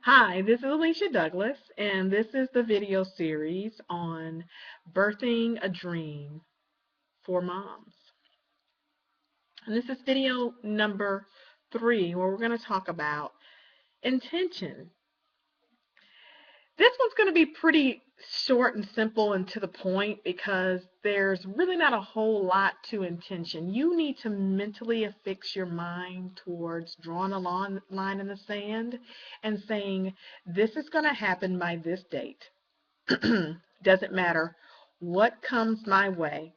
Hi, this is Alicia Douglas, and this is the video series on birthing a dream for moms. And this is video number 3, where we're going to talk about intention. This one's going to be pretty short and simple and to the point because there's really not a whole lot to intention. You need to mentally affix your mind towards drawing a line in the sand and saying, this is going to happen by this date. Doesn't matter what comes my way,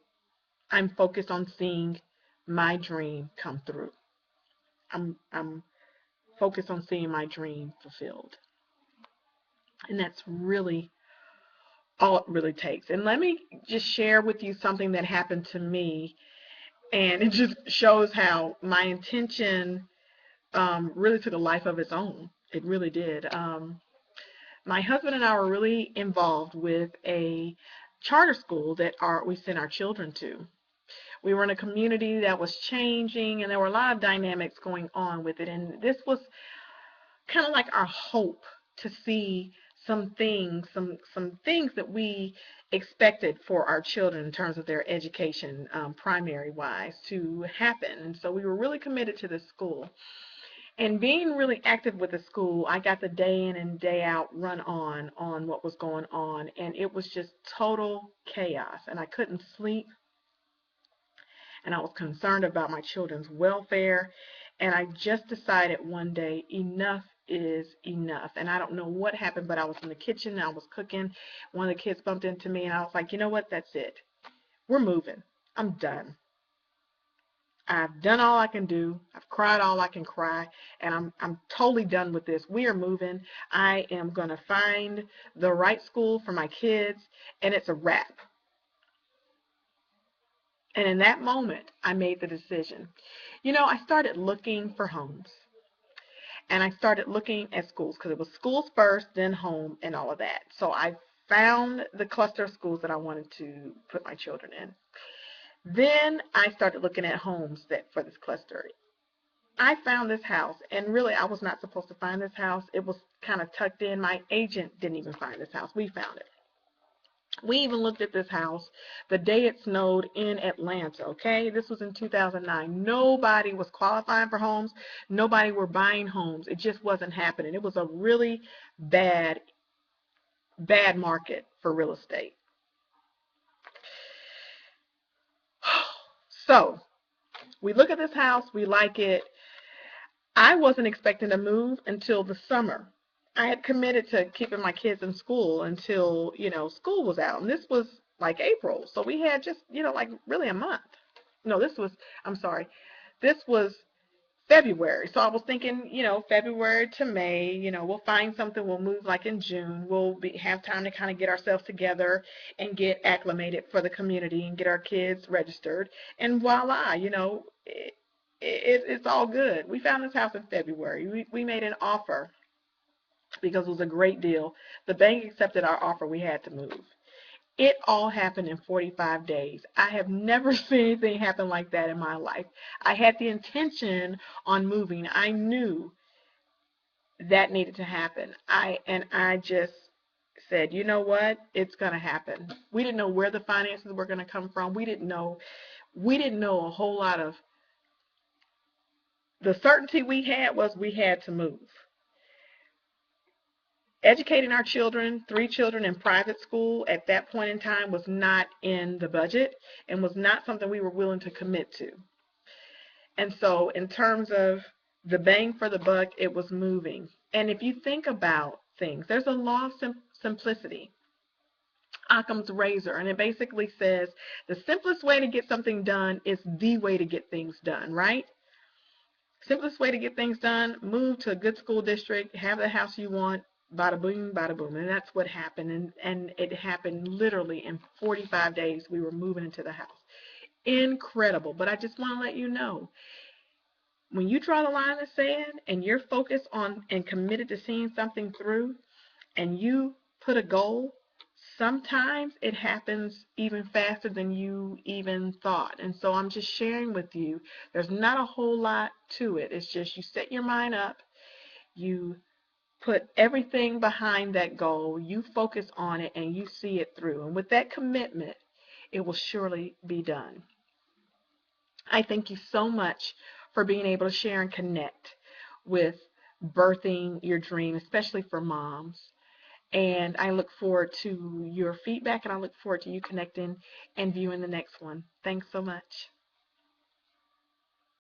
I'm focused on seeing my dream come through. I'm focused on seeing my dream fulfilled. And that's really all it really takes. And let me just share with you something that happened to me, and it just shows how my intention really took a life of its own. It really did. My husband and I were really involved with a charter school that we sent our children to. We were in a community that was changing, and there were a lot of dynamics going on with it. And this was kind of like our hope to see some things that we expected for our children in terms of their education, primary wise, to happen. And so we were really committed to this school. And being really active with the school, I got the day in and day out run on what was going on, and it was just total chaos. And I couldn't sleep, and I was concerned about my children's welfare. And I just decided one day, enough is enough. And I don't know what happened, but I was in the kitchen, I was cooking. One of the kids bumped into me, and I was like, you know what? That's it. We're moving. I'm done. I've done all I can do. I've cried all I can cry, and I'm totally done with this. We are moving. I am going to find the right school for my kids, and it's a wrap. And in that moment, I made the decision. I started looking for homes, and I started looking at schools because it was schools first, then home, and all of that. So I found the cluster of schools that I wanted to put my children in. Then I started looking at homes that for this cluster. I found this house, and really I was not supposed to find this house. It was kind of tucked in. My agent didn't even find this house. We found it. We even looked at this house the day it snowed in Atlanta, okay? This was in 2009. Nobody was qualifying for homes. Nobody were buying homes. It just wasn't happening. It was a really bad, bad market for real estate. So we look at this house. We like it. I wasn't expecting to move until the summer. I had committed to keeping my kids in school until, school was out. And this was like April. So we had just, like really a month. No, I'm sorry, this was February. So I was thinking, February to May, we'll find something, we'll move like in June. Have time to kind of get ourselves together and get acclimated for the community and get our kids registered. And voila, it's all good. We found this house in February. We made an offer because it was a great deal. The bank accepted our offer. We had to move. It all happened in 45 days. I have never seen anything happen like that in my life. I had the intention on moving. I knew that needed to happen. I just said, you know what? It's going to happen. We didn't know where the finances were going to come from. We didn't know a whole lot of. The certainty we had was we had to move. Educating our children, 3 children in private school at that point in time was not in the budget and was not something we were willing to commit to. And so in terms of the bang for the buck, it was moving. And if you think about things, there's a law of simplicity, Occam's razor, and it basically says the simplest way to get something done is the way to get things done, right? Simplest way to get things done, move to a good school district, have the house you want, bada boom, bada boom. And that's what happened. And it happened literally in 45 days. We were moving into the house. Incredible. But I just want to let you know, when you draw the line in the sand and you're focused on and committed to seeing something through, and you put a goal, sometimes it happens even faster than you even thought. And so I'm just sharing with you, there's not a whole lot to it. It's just you set your mind up, you put everything behind that goal, you focus on it, and you see it through. And with that commitment, it will surely be done. I thank you so much for being able to share and connect with birthing your dream, especially for moms. And I look forward to your feedback, and I look forward to you connecting and viewing the next one. Thanks so much.